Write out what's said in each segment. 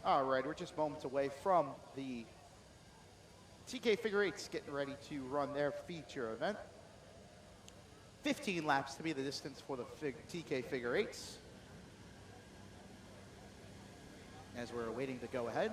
All right, we're just moments away from the TK Figure Eights getting ready to run their feature event. 15 laps to be the distance for the TK Figure Eights. As we're waiting to go ahead.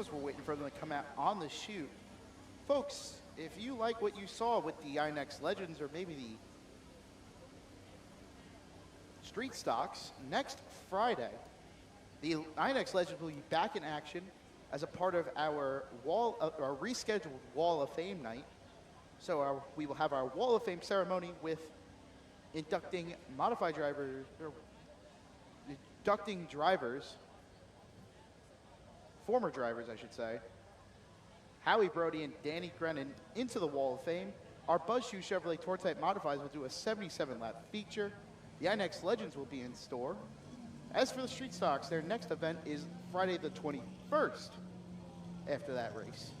As we're waiting for them to come out on the chute. Folks, if you like what you saw with the INEX Legends or maybe the Street Stocks, next Friday, the INEX Legends will be back in action as a part of our rescheduled Wall of Fame night. So we will have our Wall of Fame ceremony with inducting modified drivers, or inducting drivers, former drivers, I should say, Howie Brody and Danny Grennan into the Wall of Fame. Our Buzz Shoe Chevrolet Tour Type Modifieds will do a 77-lap feature. The INEX Legends will be in store. As for the Street Stocks, their next event is Friday the 21st after that race.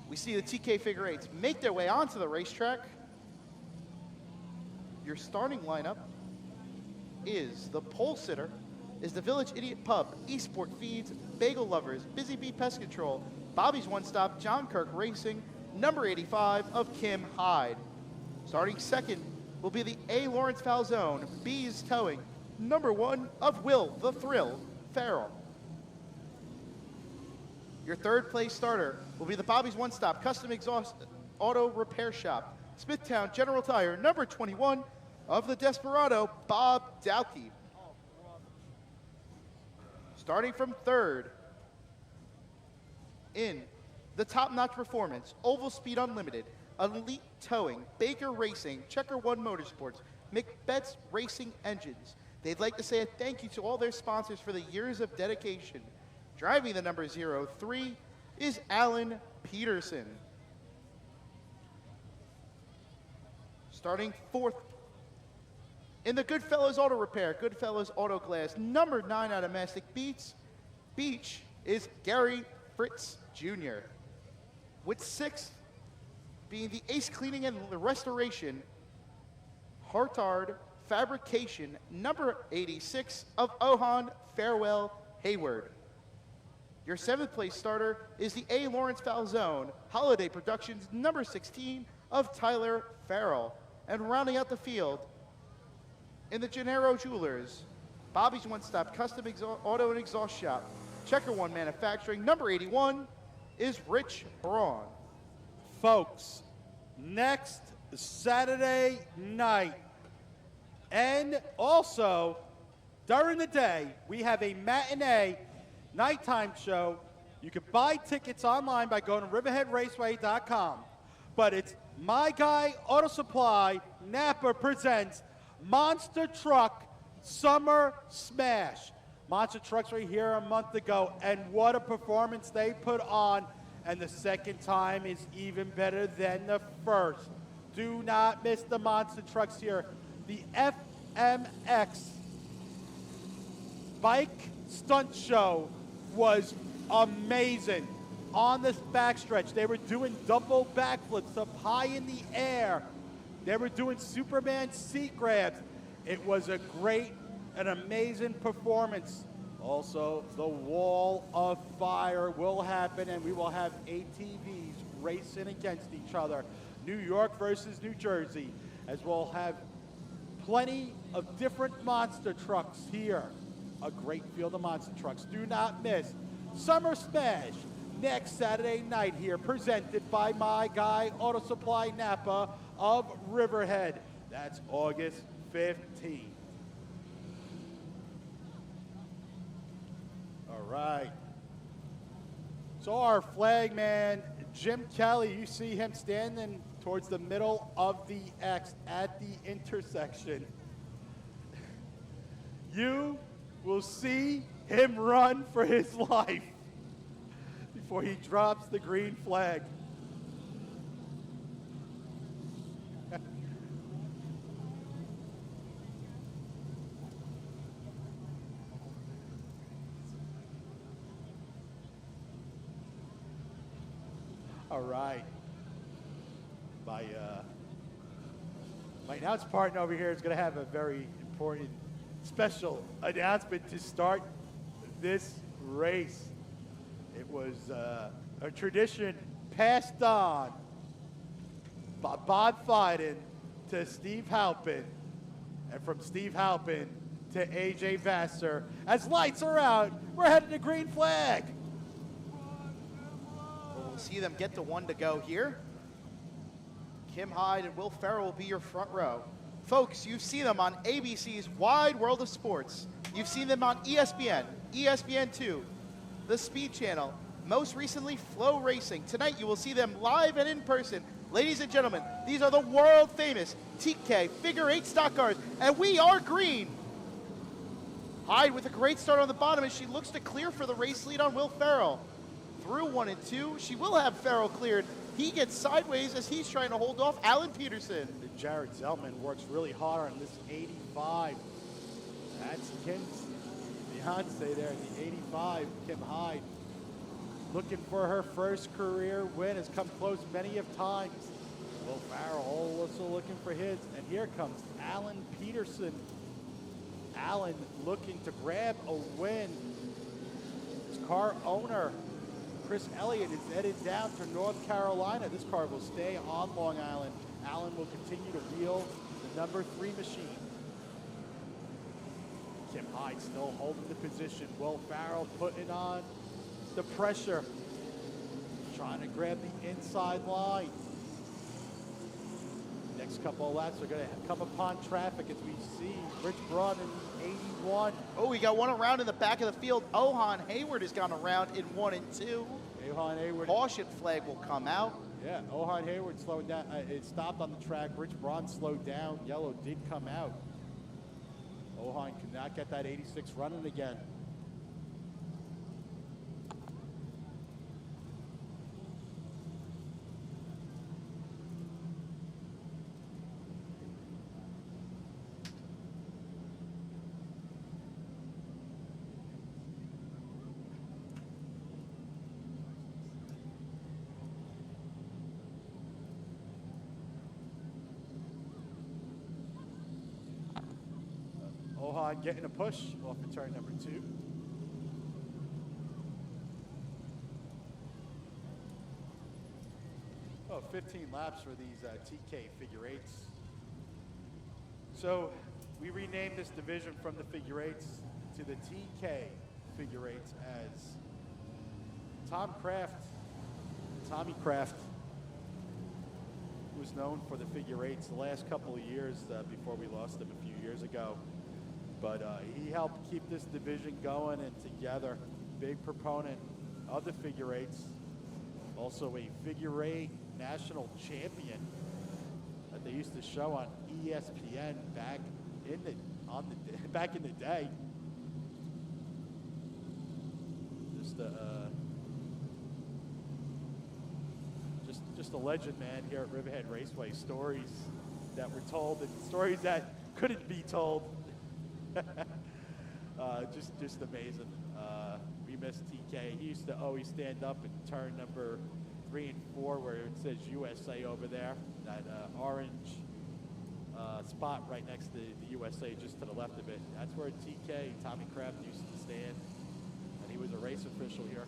We see the TK Figure Eights make their way onto the racetrack. Your starting lineup is the pole sitter, is the Village Idiot Pub, Eastport Feeds, Bagel Lovers, Busy Bee Pest Control, Bobby's One Stop, John Kirk Racing, number 85 of Kim Hyde. Starting second will be the A. Lawrence Falzone, Bees Towing, number 1 of Will the Thrill Farrell. Your third place starter will be the Bobby's One Stop, Custom Exhaust Auto Repair Shop, Smithtown General Tire, number 21 of the Desperado, Bob Dowkey. Starting from third, in the Top Notch Performance, Oval Speed Unlimited, Elite Towing, Baker Racing, Checker One Motorsports, McBetts Racing Engines. They'd like to say a thank you to all their sponsors for the years of dedication. Driving the number 03 is Allan Pedersen. Starting fourth, in the Goodfellas Auto Repair, Goodfellas Auto Glass, number 9 out of Mastic Beach is Gary Fritz Jr. With sixth being the Ace Cleaning and Restoration, Hartard Fabrication, number 86 of Ohan Farewell Hayward. Your seventh place starter is the A. Lawrence Falzone, Holiday Productions, number 16 of Tyler Farrell. And rounding out the field, in the Gennaro Jewelers, Bobby's One Stop Custom Auto and Exhaust Shop, Checker One Manufacturing, number 81 is Rich Braun. Folks, next Saturday night, and also during the day, we have a matinee nighttime show. You can buy tickets online by going to riverheadraceway.com. But it's My Guy Auto Supply Napa presents Monster Truck Summer Smash. Monster Trucks were here a month ago, and what a performance they put on. And the second time is even better than the first. Do not miss the Monster Trucks here. The FMX Bike Stunt Show was amazing. On this backstretch, they were doing double backflips up high in the air. They were doing Superman seat grabs. It was a great and amazing performance. Also, the Wall of Fire will happen, and we will have ATVs racing against each other. New York versus New Jersey, as we'll have plenty of different monster trucks here. A great field of monster trucks. Do not miss Summer Smash next Saturday night here, presented by My Guy Auto Supply Napa of Riverhead. That's August 15th. All right. So our flag man, Jim Kelly, you see him standing towards the middle of the X at the intersection. you will see him run for his life before he drops the green flag. All right. My announce partner over here is going to have a very important special announcement to start this race. It was a tradition passed on by Bob Fiden to Steve Halpin, and from Steve Halpin to AJ Vassar. As lights are out, we're headed to green flag. We'll see them get to one to go here. Kim Hyde and Will Farrell will be your front row. Folks, you've seen them on ABC's Wide World of Sports. You've seen them on ESPN, ESPN2, the Speed Channel, most recently Flow Racing. Tonight you will see them live and in person. Ladies and gentlemen, these are the world famous TK Figure 8 stock cars, and we are green. Hyde with a great start on the bottom as she looks to clear for the race lead on Will Farrell. Through 1 and 2, she will have Farrell cleared. He gets sideways as he's trying to hold off Allan Pedersen. Jared Zellman works really hard on this 85. That's Kim's fiance there in the 85, Kim Hyde. Looking for her first career win, has come close many of times. Will Farrell also looking for his, and here comes Allan Pedersen. Allan looking to grab a win. His car owner, Chris Elliott, is headed down to North Carolina. This car will stay on Long Island. Allan will continue to wheel the number 3 machine. Kim Hyde still holding the position. Will Farrell putting on the pressure, trying to grab the inside line. Next couple of laps are going to come upon traffic as we see Rich Braun in 81. Oh, we got one around in the back of the field. Ohan Hayward has gone around in 1 and 2. Ohan Hayward. Caution flag will come out. Yeah, Ohan Hayward slowed down. It stopped on the track. Rich Braun slowed down. Yellow did come out. Ohan could not get that 86 running again. Ohan getting a push off of turn number 2. Oh, 15 laps for these TK figure 8s. So we renamed this division from the figure 8s to the TK figure 8s as Tommy Kraft was known for the figure 8s the last couple of years before we lost him a few years ago. But he helped keep this division going and together. Big proponent of the figure 8s. Also a figure 8 national champion that they used to show on ESPN back in the day. Just a legend, man, here at Riverhead Raceway. Stories that were told and stories that couldn't be told. Just amazing. We miss TK. He used to always stand up and turn number 3 and 4 where it says USA over there. That orange spot right next to the USA, just to the left of it. That's where TK, Tommy Kraft, used to stand. And he was a race official here.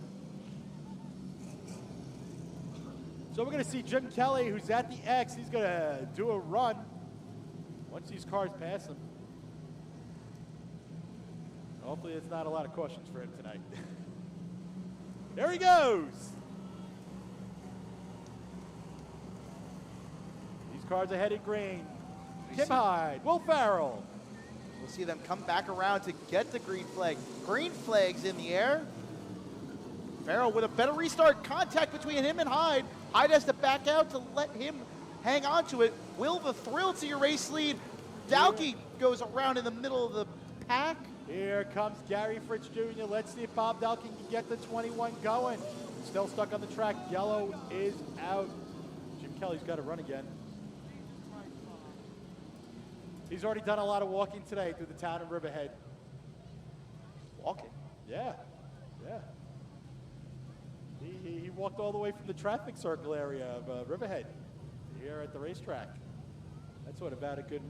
So we're going to see Jim Kelly, who's at the X. He's going to do a run once these cars pass him. Hopefully it's not a lot of cautions for him tonight. There he goes. These cars are headed green. Kim Hyde, Will Farrell. We'll see them come back around to get the green flag. Green flag's in the air. Farrell with a better restart. Contact between him and Hyde. Hyde has to back out to let him hang on to it. Will the thrill to your race lead. Dowkey goes around in the middle of the pack. Here comes Gary Fritz Jr. Let's see if Bob Delkin can get the 21 going. Still stuck on the track. Yellow is out. Jim Kelly's got to run again. He's already done a lot of walking today through the town of Riverhead. Walking? Yeah, yeah. He walked all the way from the traffic circle area of Riverhead here at the racetrack. That's what, about a good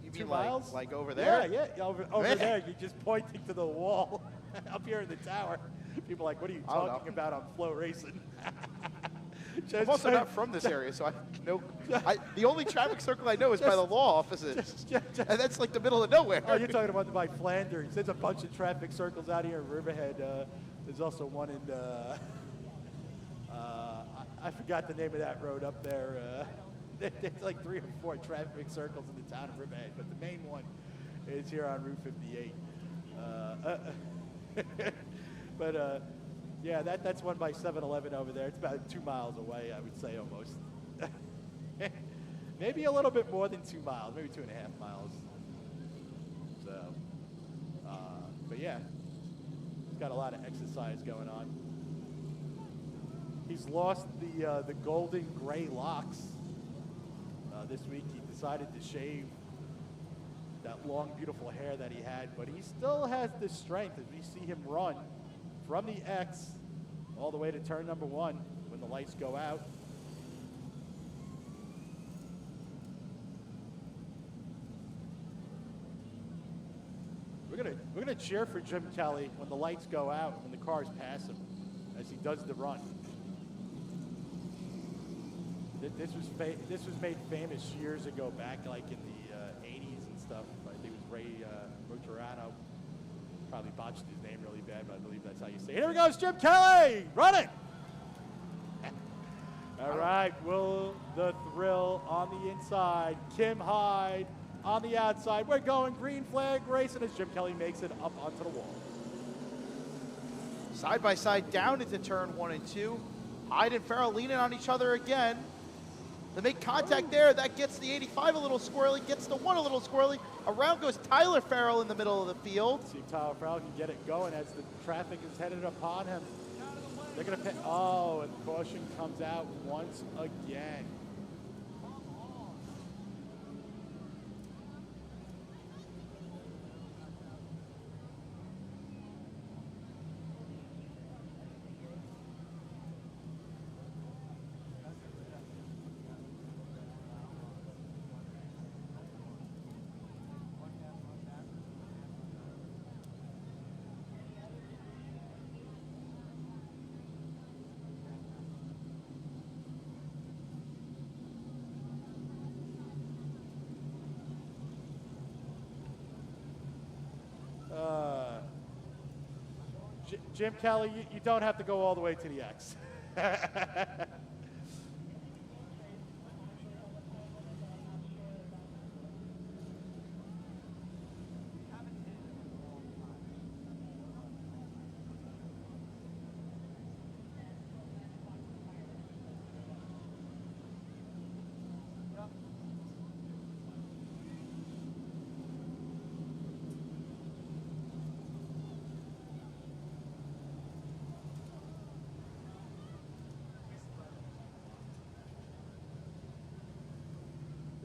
You 2 mean miles? like over there? Yeah, over there. You're just pointing to the wall up here in the tower. People are like, what are you talking about on Flow Racing? I'm also not from this area, so I know. The only traffic circle I know is by the law offices, and that's like the middle of nowhere. Oh, you're talking about by Flanders. There's a bunch of traffic circles out here in Riverhead. There's also one in, I forgot the name of that road up there. There's like 3 or 4 traffic circles in the town of Riverhead, but the main one is here on Route 58. Yeah, that's one by 7-Eleven over there. It's about 2 miles away, I would say, almost. Maybe a little bit more than 2 miles, maybe 2.5 miles. So, but yeah, he's got a lot of exercise going on. He's lost the golden gray locks. This week he decided to shave that long, beautiful hair that he had, but he still has the strength as we see him run from the X all the way to turn number 1 when the lights go out. We're gonna cheer for Jim Kelly when the lights go out, when the cars pass him, as he does the run. This was made famous years ago, back like in the 80s and stuff. I think it was Ray Motorano. Probably botched his name really bad, but I believe that's how you say it. Here we go, Jim Kelly, running. All right, Will the Thrill on the inside, Kim Hyde on the outside. We're going green flag racing as Jim Kelly makes it up onto the wall. Side by side down into turn 1 and 2. Hyde and Farrell leaning on each other again. They make contact there. That gets the 85 a little squirrely, gets the 1 a little squirrely. Around goes Tyler Farrell in the middle of the field. See if Tyler Farrell can get it going as the traffic is headed upon him. They're going to pit. Oh, and caution comes out once again. Jim Kelly, you don't have to go all the way to the X.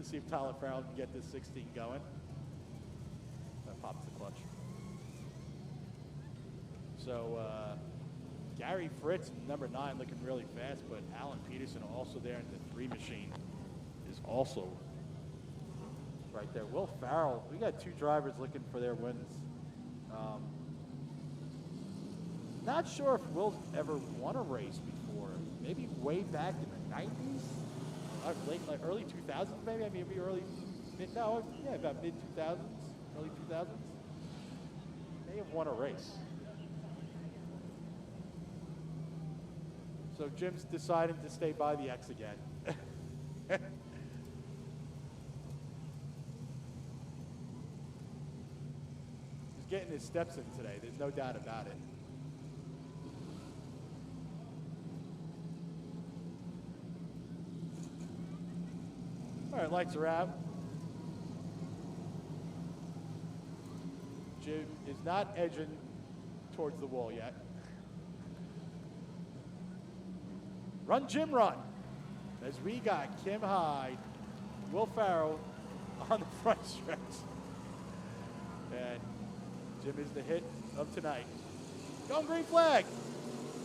See if Tyler Farrell can get this 16 going. That pops the clutch. So Gary Fritz, number 9, looking really fast, but Allan Pedersen also there in the 3 machine is also right there. Will Farrell, we got 2 drivers looking for their wins. Not sure if Will's ever won a race before. Maybe way back in the 90s? Like early 2000s, maybe? I mean, maybe about mid 2000s, early 2000s. May have won a race. So Jim's deciding to stay by the X again. He's getting his steps in today. There's no doubt about it. All right, lights are out. Jim is not edging towards the wall yet. Run, Jim, run. As we got Kim Hyde, Will Farrell on the front stretch. And Jim is the hit of tonight. Going green flag.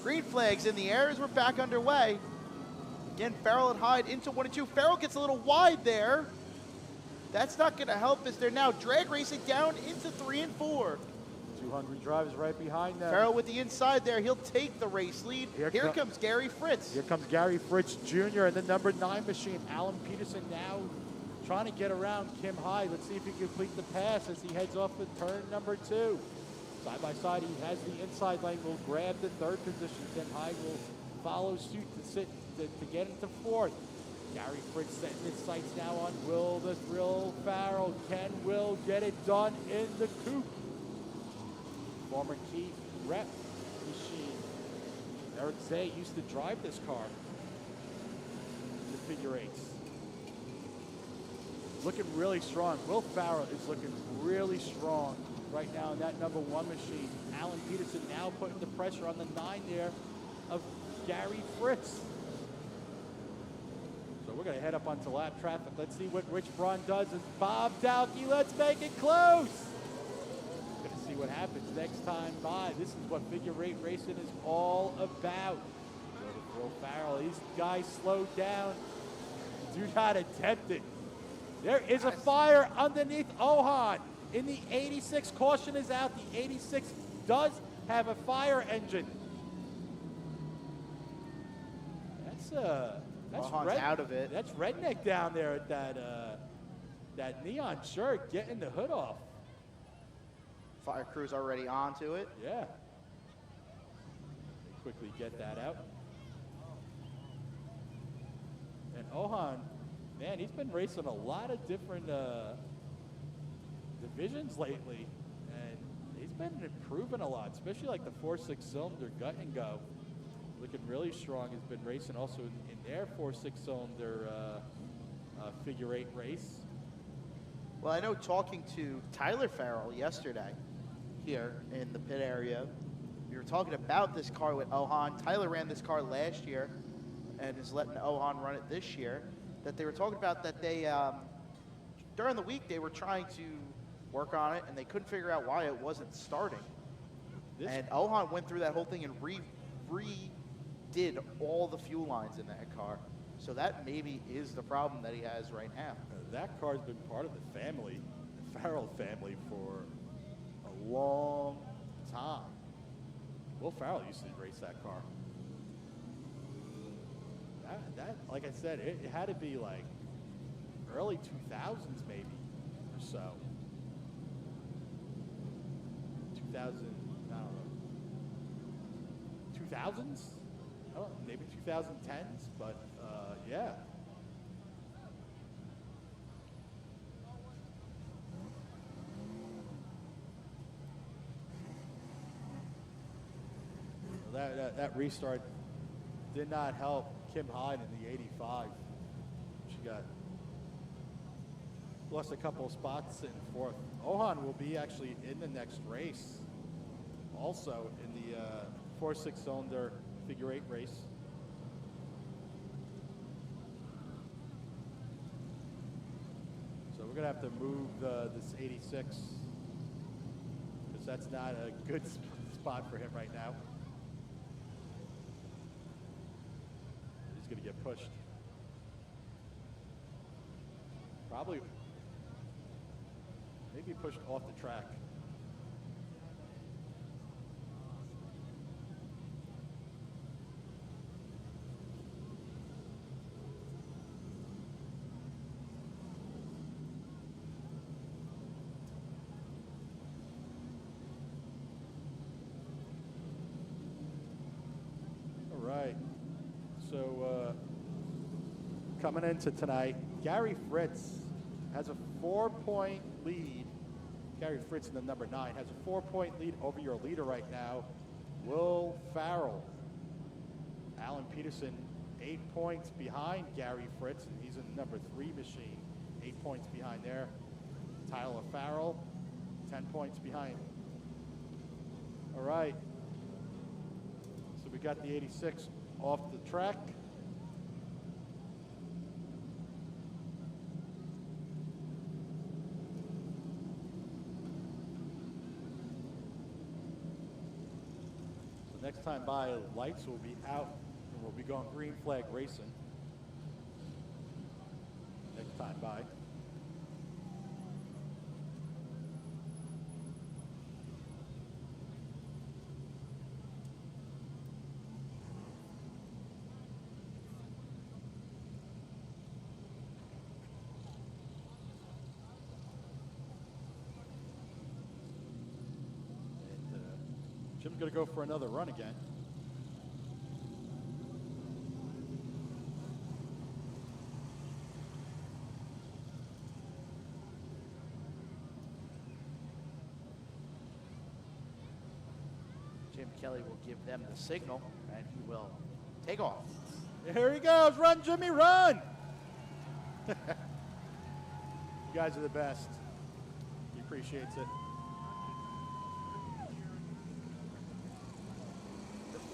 Green flags in the air as we're back underway. Again, Farrell and Hyde into 1 and 2. Farrell gets a little wide there. That's not going to help as they're now drag racing down into 3 and 4. 2 hungry drivers right behind them. Farrell with the inside there. He'll take the race lead. Here comes Gary Fritz. Here comes Gary Fritz Jr. and the number 9 machine. Allan Pedersen now trying to get around Kim Hyde. Let's see if he can complete the pass as he heads off with turn number 2. Side by side, he has the inside lane. Will grab the 3rd position. Kim Hyde will follow suit to get into 4th. Gary Fritz setting his sights now on Will the Thrill Farrell. Can Will get it done in the coupe? Former Keith rep machine. Eric Zay used to drive this car. The figure 8s. Looking really strong. Will Farrell is looking really strong right now in that number 1 machine. Allan Pedersen now putting the pressure on the 9 there of Gary Fritz. So we're going to head up onto lap traffic. Let's see what Rich Braun does. As Bob Dowkey, let's make it close. Going to see what happens next time by. This is what figure 8 racing is all about. Will Farrell, these guys slow down. Do not attempt it. There is a fire underneath Ohan. In the 86, caution is out. The 86 does have a fire engine. That's out of it. That's redneck down there at that neon shirt getting the hood off. Fire crew's already onto it. Yeah. Quickly get that out. And Ohan, man, he's been racing a lot of different divisions lately, and he's been improving a lot, especially like the 4.6 cylinder gut and go. Looking really strong. Has been racing also in their 4.6 cylinder figure 8 race. Well, I know talking to Tyler Farrell yesterday here in the pit area, we were talking about this car with Ohan. Tyler ran this car last year and is letting Ohan run it this year. That they were talking about that they, during the week, they were trying to work on it and they couldn't figure out why it wasn't starting. And Ohan went through that whole thing and redid all the fuel lines in that car. So that maybe is the problem that he has right now. That car's been part of the family, the Farrell family, for a long time. Will Farrell used to race that car. That, like I said, it had to be like early 2000s maybe or so. 2000, I don't know. 2000s? I don't know, maybe 2010s, but yeah. That restart did not help Kim Hyde in the 85. She lost a couple of spots in 4th. Ohan will be actually in the next race, also in the 4.6 cylinder figure 8 race. So we're gonna have to move this 86 because that's not a good spot for him right now. He's gonna get pushed. Probably, maybe pushed off the track. So coming into tonight, Gary Fritz has a 4-point lead. Gary Fritz in the number 9 has a 4-point lead over your leader right now, Will Farrell. Allan Pedersen 8 points behind Gary Fritz, and he's in the number 3 machine, 8 points behind there. Tyler Farrell 10 points behind. All right. So we got the 86 off the track. So next time by, lights will be out and we'll be going green flag racing. Next time by. Jim's going to go for another run again. Jim Kelly will give them the signal, and he will take off. Here he goes. Run, Jimmy, run. You guys are the best. He appreciates it.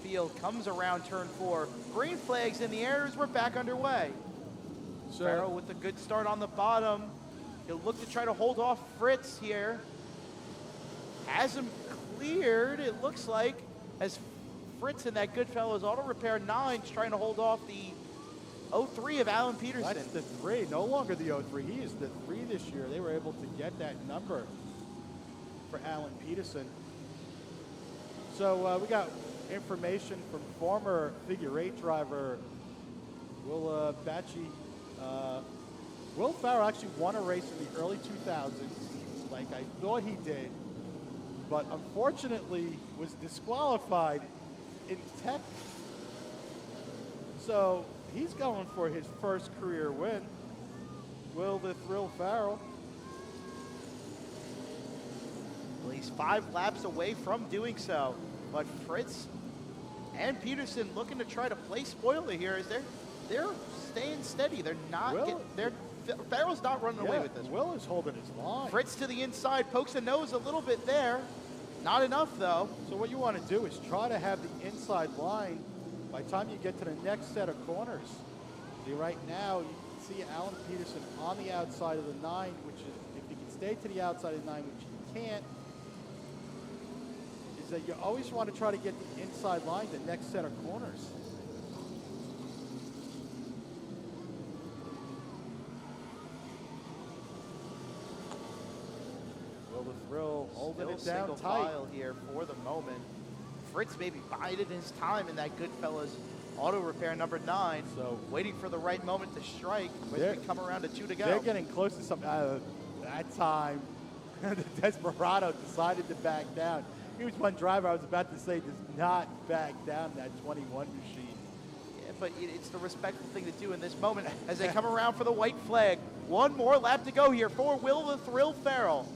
Field comes around turn 4. Green flags in the air as we're back underway. So, Farrell with a good start on the bottom. He'll look to try to hold off Fritz here. Has him cleared, it looks like, as Fritz in that Goodfellas Auto Repair 9 is trying to hold off the 03 of Allan Pedersen. that's the 3, no longer the 03. He is the 3 this year. They were able to get that number for Allan Pedersen. So we got information from former figure 8 driver Will Batchy. Will Farrell actually won a race in the early 2000s, like I thought he did, but unfortunately was disqualified in tech. So he's going for his first career win. Will the Thrill Farrell. Well, he's 5 laps away from doing so, but Fritz and Pedersen looking to try to play spoiler here as they're staying steady. They're not Farrell's not running away with this. Will is holding his line. Fritz to the inside, pokes the nose a little bit there. Not enough though. So what you want to do is try to have the inside line by the time you get to the next set of corners. See, right now you can see Allan Pedersen on the outside of the 9, which is, if he can stay to the outside of the 9, which he can't, is that you always want to try to get the inside line, the next set of corners. Well, the Thrill holding it down single tight file here for the moment. Fritz maybe bided his time in that Goodfellas Auto Repair number 9. So waiting for the right moment to strike. Waiting to come around to 2 to go. They're getting close to something. That time, the Desperado decided to back down. He was one driver I was about to say does not back down that 21 machine. Yeah, but it's the respectful thing to do in this moment as they come around for the white flag. One more lap to go here for Will the Thrill Farrell.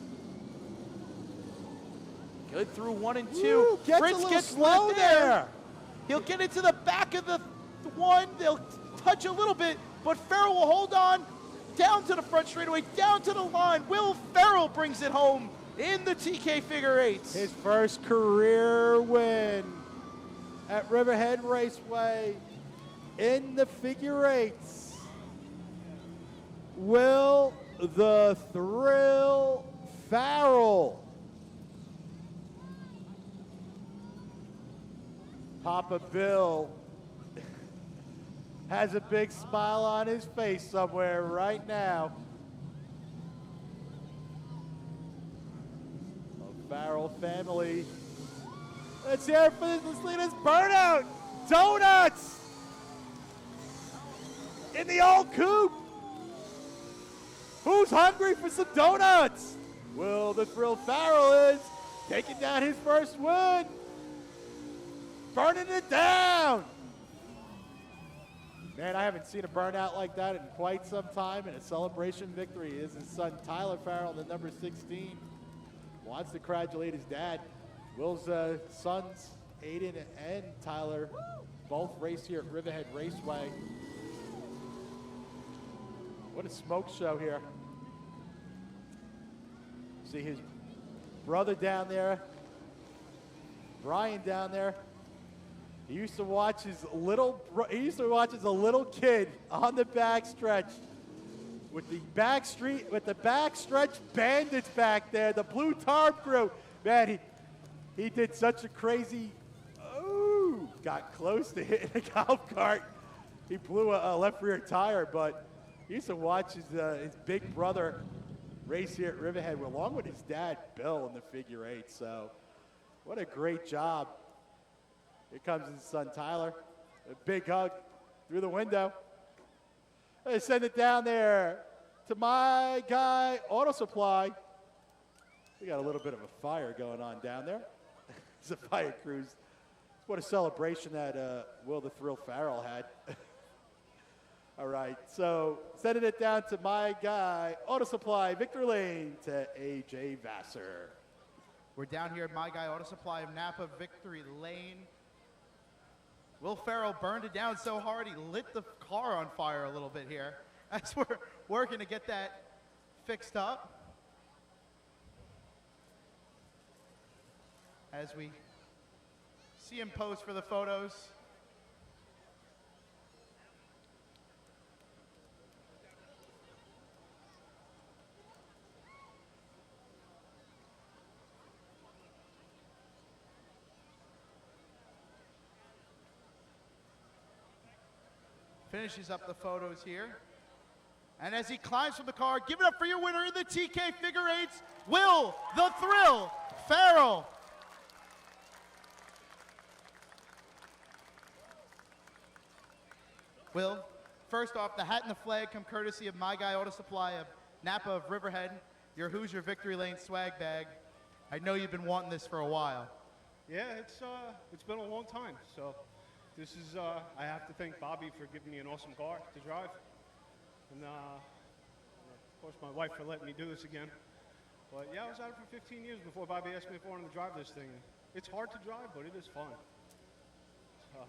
Good through 1 and 2. Ooh, Fritz gets slow there. He'll get into the back of the 1. They'll touch a little bit, but Farrell will hold on down to the front straightaway, down to the line. Will Farrell brings it home in the TK figure 8s. His first career win at Riverhead Raceway in the figure 8s. Will the Thrill Farrell. Papa Bill has a big smile on his face somewhere right now. The Farrell family. Let's hear it for this latest burnout. Donuts in the old coupe. Who's hungry for some donuts? Will the Thrill Farrell is taking down his first win. Burning it down. Man, I haven't seen a burnout like that in quite some time, and a celebration victory is his son Tyler Farrell, the number 16. Wants to congratulate his dad. Will's sons, Aiden and Tyler, both race here at Riverhead Raceway. What a smoke show here. See his brother down there, Brian down there. He used to watch his little kid on the backstretch with the backstretch bandits back there, the blue tarp crew. Man, he did such a crazy, got close to hitting a golf cart. He blew a left rear tire, but he used to watch his big brother race here at Riverhead along with his dad, Bill, in the figure eight. So what a great job. Here comes his son, Tyler. A big hug through the window. They send it down there to my guy, Auto Supply. We got a little bit of a fire going on down there. It's a fire cruise. What a celebration that Will the Thrill Farrell had. All right, so sending it down to my guy, Auto Supply, Victory Lane, to A.J. Vassar. We're down here at My Guy Auto Supply of Napa, Victory Lane. Will Farrell burned it down so hard he lit the car on fire a little bit here. As we're working to get that fixed up. As we see him pose for the photos. Finishes up the photos here. And as he climbs from the car, give it up for your winner in the TK Figure Eights, Will the Thrill Farrell. Will, first off, the hat and the flag come courtesy of My Guy Auto Supply of Napa of Riverhead, your Hoosier Victory Lane swag bag. I know you've been wanting this for a while. Yeah, it's been a long time. So this is, I have to thank Bobby for giving me an awesome car to drive. And of course my wife for letting me do this again. But yeah, I was out for 15 years before Bobby asked me if I wanted to drive this thing. It's hard to drive, but it is fun. So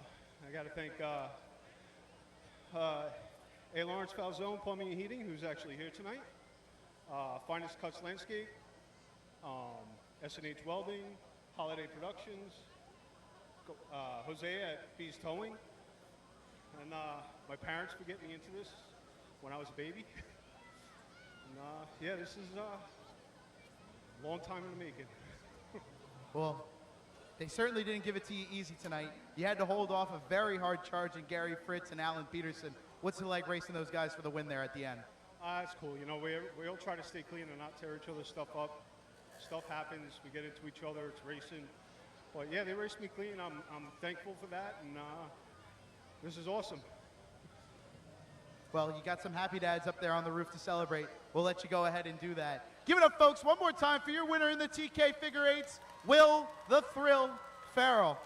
I got to thank A. Lawrence Falzone Plumbing and Heating, who's actually here tonight. Finest Cuts Landscape, S&H Welding, Holiday Productions, Jose at Bees Towing, and my parents for getting me into this when I was a baby. And yeah, this is a long time in the making. Well, they certainly didn't give it to you easy tonight. You had to hold off a very hard charge in Gary Fritz and Allan Pedersen. What's it like racing those guys for the win there at the end? It's cool. You know, we all try to stay clean and not tear each other's stuff up. Stuff happens. We get into each other. It's racing. But yeah, they raced me clean. I'm thankful for that, and this is awesome. Well, you got some happy dads up there on the roof to celebrate. We'll let you go ahead and do that. Give it up, folks, one more time for your winner in the TK Figure Eights, Will the Thrill Farrell.